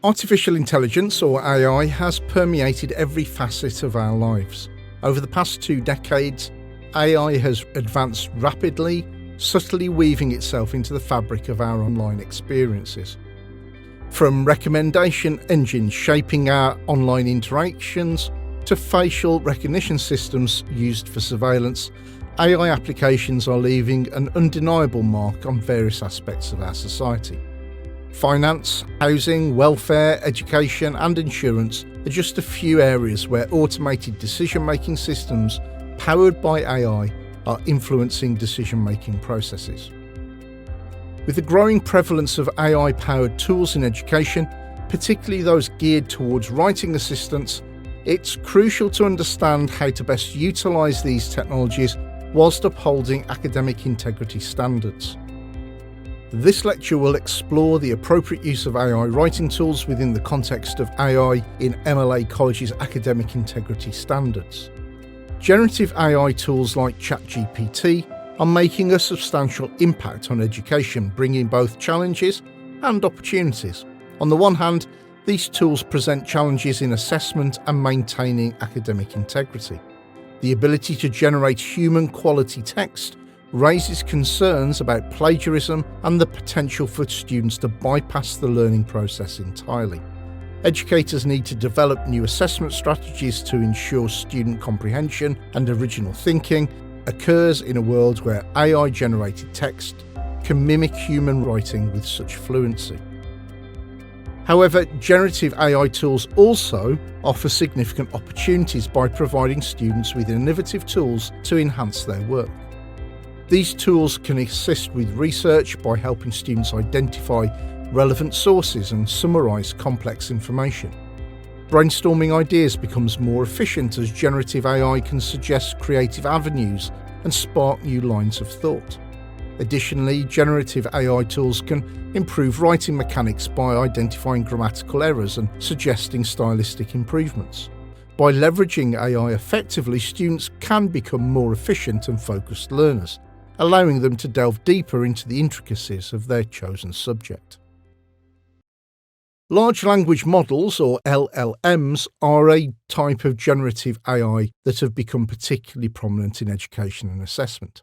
Artificial intelligence, or AI, has permeated every facet of our lives. Over the past 2 decades, AI has advanced rapidly, subtly weaving itself into the fabric of our online experiences. From recommendation engines shaping our online interactions to facial recognition systems used for surveillance, AI applications are leaving an undeniable mark on various aspects of our society. Finance, housing, welfare, education and insurance are just a few areas where automated decision-making systems powered by AI are influencing decision-making processes. With the growing prevalence of AI-powered tools in education, particularly those geared towards writing assistance, it's crucial to understand how to best utilise these technologies whilst upholding academic integrity standards. This lecture will explore the appropriate use of AI writing tools within the context of AI in MLA College's academic integrity standards. Generative AI tools like ChatGPT are making a substantial impact on education, bringing both challenges and opportunities. On the one hand, these tools present challenges in assessment and maintaining academic integrity. The ability to generate human quality text raises concerns about plagiarism and the potential for students to bypass the learning process entirely. Educators need to develop new assessment strategies to ensure student comprehension and original thinking occurs in a world where AI-generated text can mimic human writing with such fluency. However, generative AI tools also offer significant opportunities by providing students with innovative tools to enhance their work. These tools can assist with research by helping students identify relevant sources and summarise complex information. Brainstorming ideas becomes more efficient as generative AI can suggest creative avenues and spark new lines of thought. Additionally, generative AI tools can improve writing mechanics by identifying grammatical errors and suggesting stylistic improvements. By leveraging AI effectively, students can become more efficient and focused learners, allowing them to delve deeper into the intricacies of their chosen subject. Large language models, or LLMs, are a type of generative AI that have become particularly prominent in education and assessment.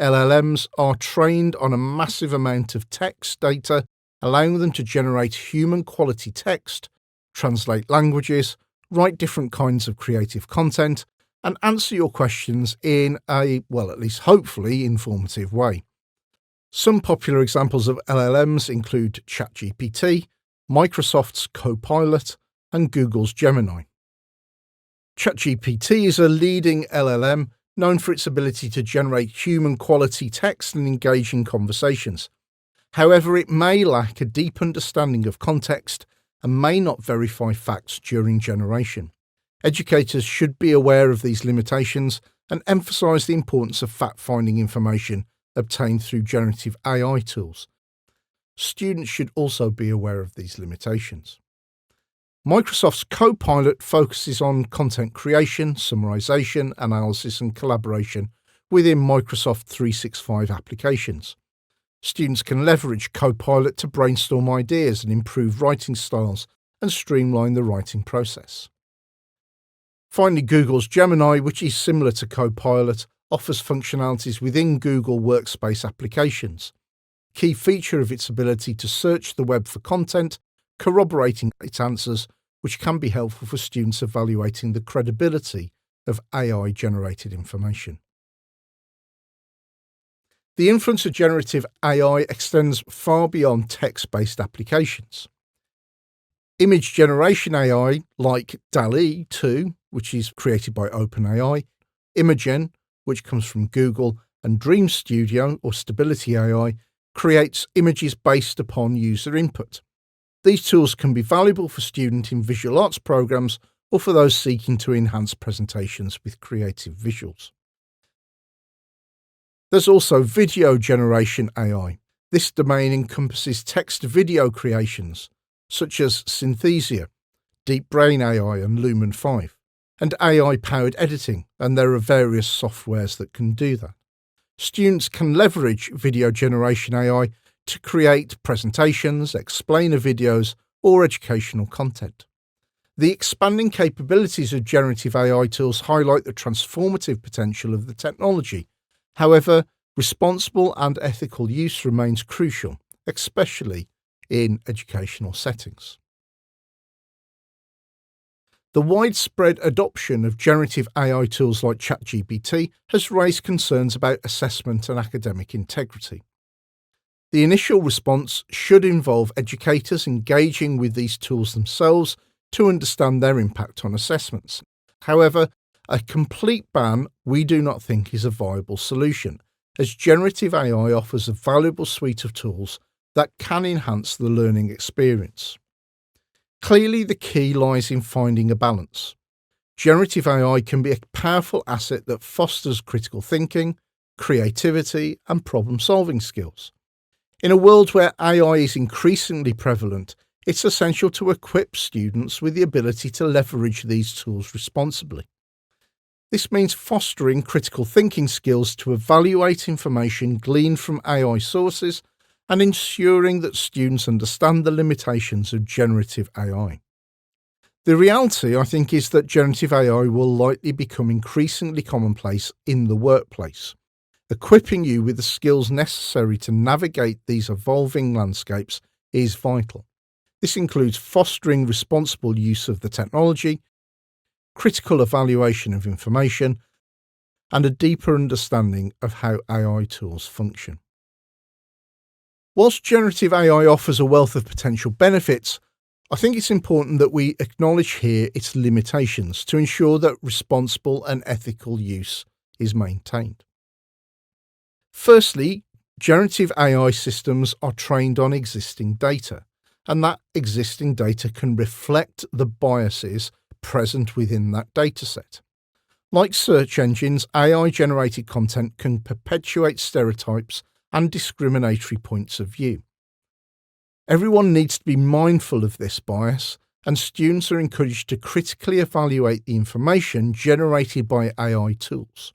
LLMs are trained on a massive amount of text data, allowing them to generate human-quality text, translate languages, write different kinds of creative content, and answer your questions in a, well, at least hopefully, informative way. Some popular examples of LLMs include ChatGPT, Microsoft's Copilot, and Google's Gemini. ChatGPT is a leading LLM known for its ability to generate human-quality text and engaging conversations. However, it may lack a deep understanding of context and may not verify facts during generation. Educators should be aware of these limitations and emphasise the importance of fact-finding information obtained through generative AI tools. Students should also be aware of these limitations. Microsoft's Copilot focuses on content creation, summarization, analysis and collaboration within Microsoft 365 applications. Students can leverage Copilot to brainstorm ideas and improve writing styles and streamline the writing process. Finally, Google's Gemini, which is similar to Copilot, offers functionalities within Google Workspace applications. A key feature of its ability to search the web for content, corroborating its answers, which can be helpful for students evaluating the credibility of AI-generated information. The influence of generative AI extends far beyond text-based applications. Image generation AI, like DALL-E 2, which is created by OpenAI, Imagen, which comes from Google, and Dream Studio, or Stability AI, creates images based upon user input. These tools can be valuable for students in visual arts programs or for those seeking to enhance presentations with creative visuals. There's also video generation AI. This domain encompasses text-to-video creations, such as Synthesia, Deep Brain AI and Lumen 5, and AI-powered editing, and there are various softwares that can do that. Students can leverage video generation AI to create presentations, explainer videos, or educational content. The expanding capabilities of generative AI tools highlight the transformative potential of the technology. However, responsible and ethical use remains crucial, especially in educational settings. The widespread adoption of generative AI tools like ChatGPT has raised concerns about assessment and academic integrity. The initial response should involve educators engaging with these tools themselves to understand their impact on assessments. However, a complete ban we do not think is a viable solution, as generative AI offers a valuable suite of tools that can enhance the learning experience. Clearly, the key lies in finding a balance. Generative AI can be a powerful asset that fosters critical thinking, creativity, and problem-solving skills. In a world where AI is increasingly prevalent, it's essential to equip students with the ability to leverage these tools responsibly. This means fostering critical thinking skills to evaluate information gleaned from AI sources and ensuring that students understand the limitations of generative AI. The reality, I think, is that generative AI will likely become increasingly commonplace in the workplace. Equipping you with the skills necessary to navigate these evolving landscapes is vital. This includes fostering responsible use of the technology, critical evaluation of information, and a deeper understanding of how AI tools function. Whilst generative AI offers a wealth of potential benefits, I think it's important that we acknowledge here its limitations to ensure that responsible and ethical use is maintained. Firstly, generative AI systems are trained on existing data, and that existing data can reflect the biases present within that dataset. Like search engines, AI-generated content can perpetuate stereotypes and discriminatory points of view. Everyone needs to be mindful of this bias, and students are encouraged to critically evaluate the information generated by AI tools.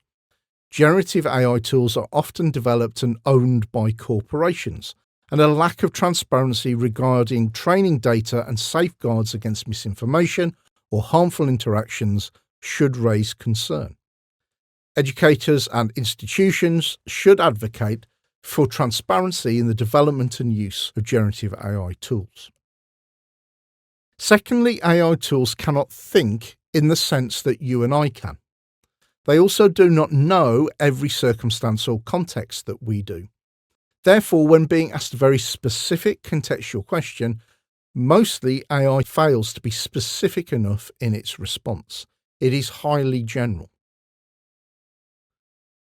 Generative AI tools are often developed and owned by corporations, and a lack of transparency regarding training data and safeguards against misinformation or harmful interactions should raise concern. Educators and institutions should advocate for transparency in the development and use of generative AI tools. Secondly, AI tools cannot think in the sense that you and I can. They also do not know every circumstance or context that we do. Therefore, when being asked a very specific contextual question, mostly AI fails to be specific enough in its response. It is highly general.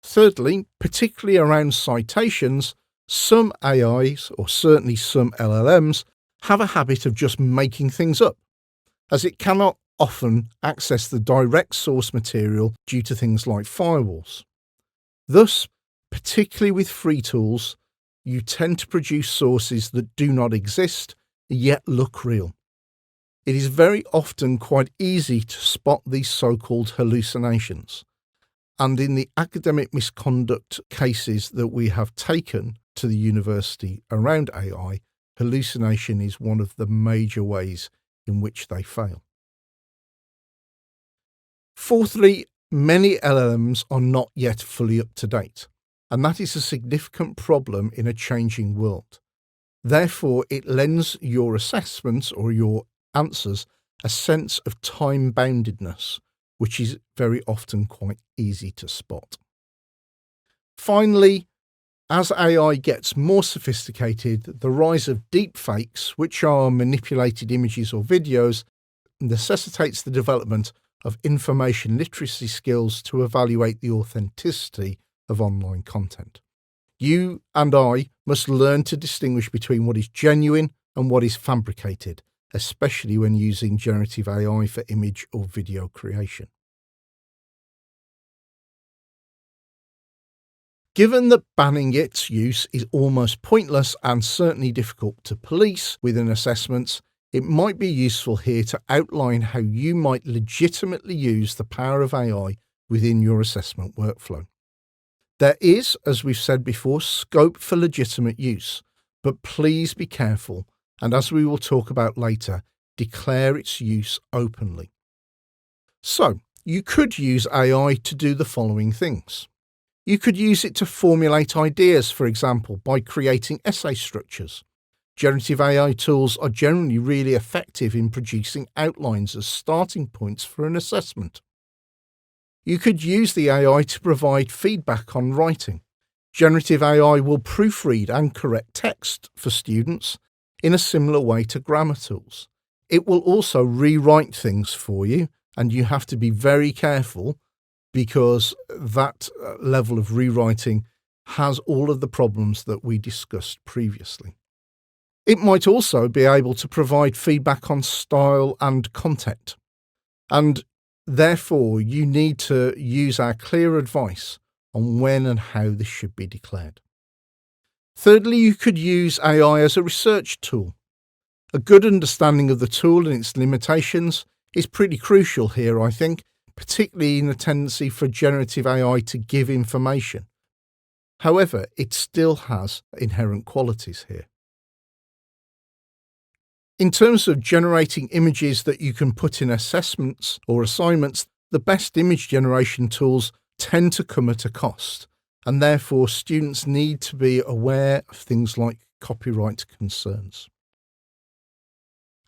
Thirdly, particularly around citations, some AIs, or certainly some LLMs, have a habit of just making things up, as it cannot often access the direct source material due to things like firewalls. Thus, particularly with free tools, you tend to produce sources that do not exist, yet look real. It is very often quite easy to spot these so-called hallucinations. And in the academic misconduct cases that we have taken to the university around AI, hallucination is one of the major ways in which they fail. Fourthly, many LLMs are not yet fully up to date, and that is a significant problem in a changing world. Therefore, it lends your assessments or your answers a sense of time-boundedness, which is very often quite easy to spot. Finally, as AI gets more sophisticated, the rise of deepfakes, which are manipulated images or videos, necessitates the development of information literacy skills to evaluate the authenticity of online content. You and I must learn to distinguish between what is genuine and what is fabricated, especially when using generative AI for image or video creation. Given that banning its use is almost pointless and certainly difficult to police within assessments, it might be useful here to outline how you might legitimately use the power of AI within your assessment workflow. There is, as we've said before, scope for legitimate use, but please be careful and as we will talk about later, declare its use openly. So, you could use AI to do the following things. You could use it to formulate ideas, for example, by creating essay structures. Generative AI tools are generally really effective in producing outlines as starting points for an assessment. You could use the AI to provide feedback on writing. Generative AI will proofread and correct text for students in a similar way to grammar tools. It will also rewrite things for you, and you have to be very careful because that level of rewriting has all of the problems that we discussed previously. It might also be able to provide feedback on style and content, and therefore you need to use our clear advice on when and how this should be declared. Thirdly, you could use AI as a research tool. A good understanding of the tool and its limitations is pretty crucial here, I think, particularly in the tendency for generative AI to give information. However, it still has inherent qualities here. In terms of generating images that you can put in assessments or assignments, the best image generation tools tend to come at a cost, and therefore students need to be aware of things like copyright concerns.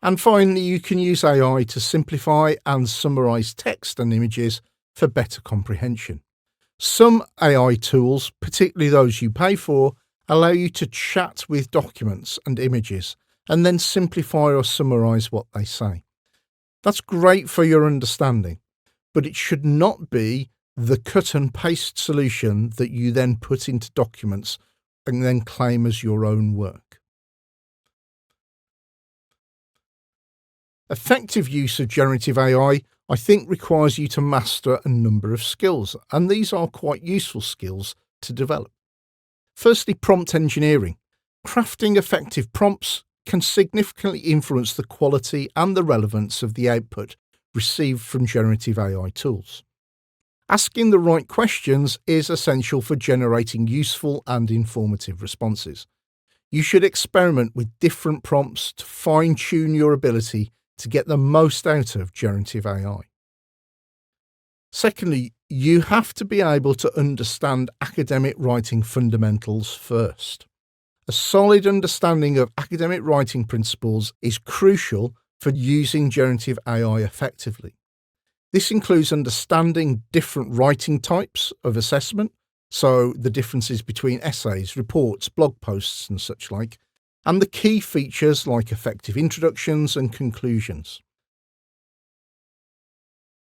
And finally, you can use AI to simplify and summarize text and images for better comprehension. Some AI tools, particularly those you pay for, allow you to chat with documents and images and then simplify or summarize what they say. That's great for your understanding, but it should not be the cut and paste solution that you then put into documents and then claim as your own work. Effective use of generative AI, I think, requires you to master a number of skills, and these are quite useful skills to develop. Firstly, prompt engineering. Crafting effective prompts can significantly influence the quality and the relevance of the output received from generative AI tools. Asking the right questions is essential for generating useful and informative responses. You should experiment with different prompts to fine-tune your ability to get the most out of generative AI. Secondly, you have to be able to understand academic writing fundamentals first. A solid understanding of academic writing principles is crucial for using generative AI effectively. This includes understanding different writing types of assessment, so the differences between essays, reports, blog posts and such like, and the key features like effective introductions and conclusions.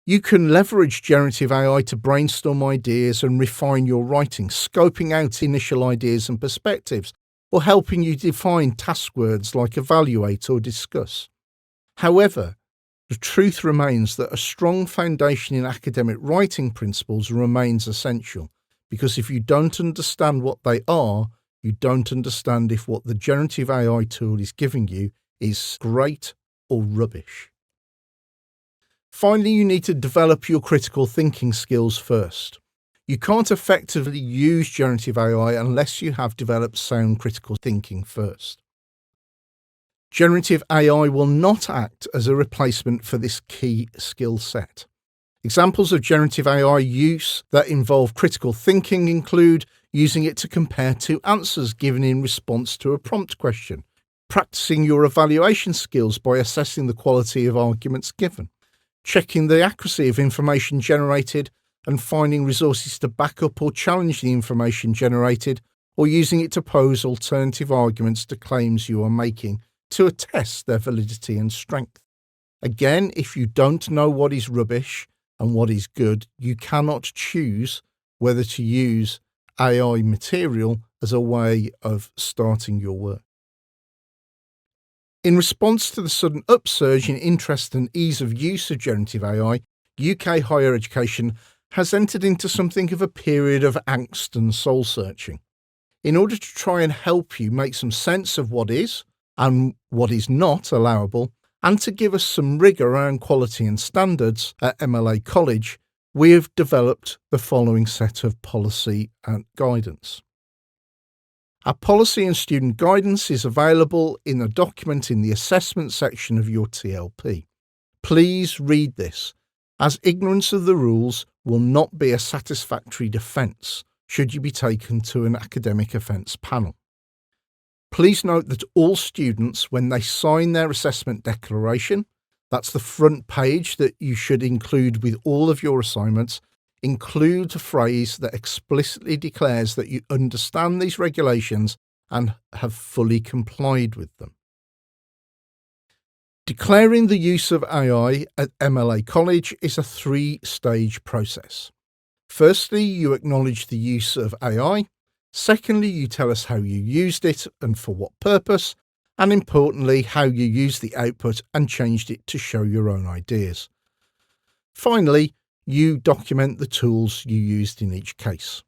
You can leverage generative AI to brainstorm ideas and refine your writing, scoping out initial ideas and perspectives, or helping you define task words like evaluate or discuss. However, the truth remains that a strong foundation in academic writing principles remains essential, because if you don't understand what they are, you don't understand if what the generative AI tool is giving you is great or rubbish. Finally, you need to develop your critical thinking skills first. You can't effectively use generative AI unless you have developed sound critical thinking first. Generative AI will not act as a replacement for this key skill set. Examples of generative AI use that involve critical thinking include using it to compare two answers given in response to a prompt question, practicing your evaluation skills by assessing the quality of arguments given, checking the accuracy of information generated and finding resources to back up or challenge the information generated, or using it to pose alternative arguments to claims you are making to attest their validity and strength. Again, if you don't know what is rubbish and what is good, you cannot choose whether to use AI material as a way of starting your work. In response to the sudden upsurge in interest and ease of use of generative AI, UK higher education has entered into something of a period of angst and soul-searching. In order to try and help you make some sense of what is and what is not allowable, and to give us some rigour around quality and standards at MLA College, we have developed the following set of policy and guidance. Our policy and student guidance is available in a document in the assessment section of your TLP. Please read this, as ignorance of the rules will not be a satisfactory defence should you be taken to an academic offence panel. Please note that all students, when they sign their assessment declaration, that's the front page that you should include with all of your assignments, include a phrase that explicitly declares that you understand these regulations and have fully complied with them. Declaring the use of AI at MLA College is a three-stage process. Firstly, you acknowledge the use of AI. Secondly, you tell us how you used it and for what purpose. And importantly, how you used the output and changed it to show your own ideas. Finally, you document the tools you used in each case.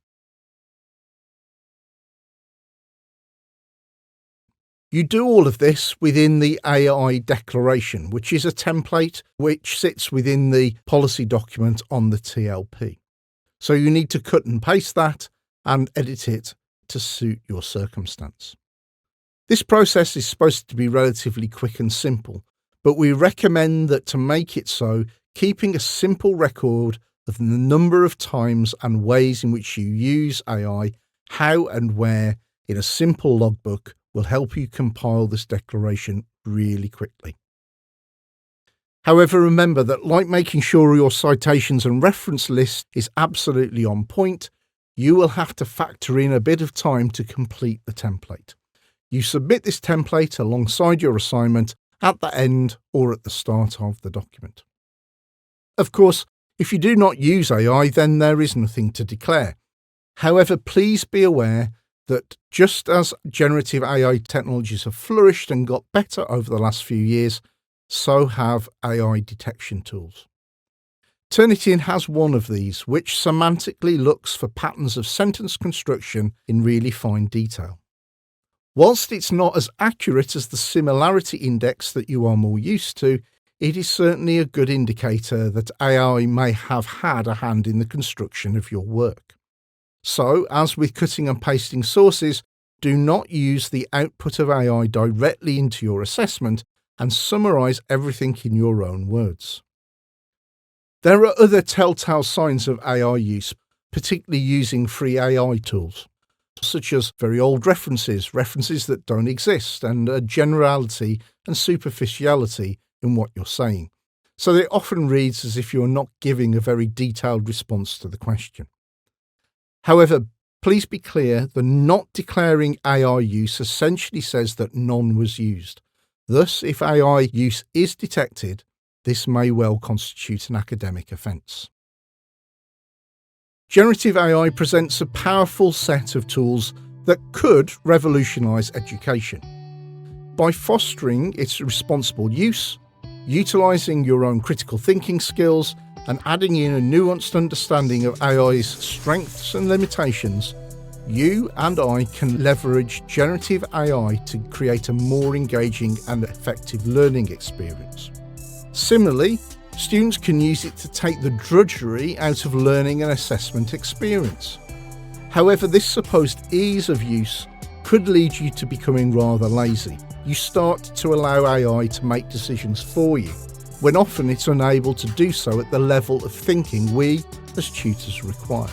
You do all of this within the AI declaration, which is a template which sits within the policy document on the TLP. So you need to cut and paste that and edit it to suit your circumstance. This process is supposed to be relatively quick and simple, but we recommend that to make it so, keeping a simple record of the number of times and ways in which you use AI, how and where, in a simple logbook will help you compile this declaration really quickly. However, remember that like making sure your citations and reference list is absolutely on point, you will have to factor in a bit of time to complete the template. You submit this template alongside your assignment at the end or at the start of the document. Of course, if you do not use AI, then there is nothing to declare. However, please be aware that just as generative AI technologies have flourished and got better over the last few years, so have AI detection tools. Turnitin has one of these, which semantically looks for patterns of sentence construction in really fine detail. Whilst it's not as accurate as the similarity index that you are more used to, it is certainly a good indicator that AI may have had a hand in the construction of your work. So, as with cutting and pasting sources, do not use the output of AI directly into your assessment and summarise everything in your own words. There are other telltale signs of AI use, particularly using free AI tools, such as very old references that don't exist, and a generality and superficiality in what you're saying. So it often reads as if you're not giving a very detailed response to the question. However, please be clear, the not declaring AI use essentially says that none was used. Thus, if AI use is detected, this may well constitute an academic offence. Generative AI presents a powerful set of tools that could revolutionise education. By fostering its responsible use, utilising your own critical thinking skills, and adding in a nuanced understanding of AI's strengths and limitations, you and I can leverage generative AI to create a more engaging and effective learning experience. Similarly, students can use it to take the drudgery out of learning and assessment experience. However, this supposed ease of use could lead you to becoming rather lazy. You start to allow AI to make decisions for you, when often it's unable to do so at the level of thinking we, as tutors, require.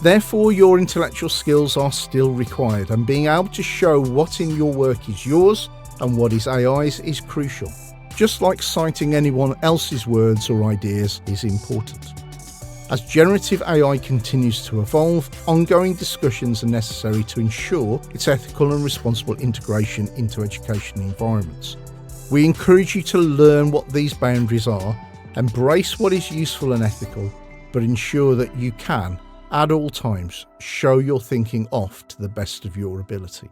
Therefore, your intellectual skills are still required, and being able to show what in your work is yours and what is AI's is crucial. Just like citing anyone else's words or ideas is important. As generative AI continues to evolve, ongoing discussions are necessary to ensure its ethical and responsible integration into education environments. We encourage you to learn what these boundaries are, embrace what is useful and ethical, but ensure that you can, at all times, show your thinking off to the best of your ability.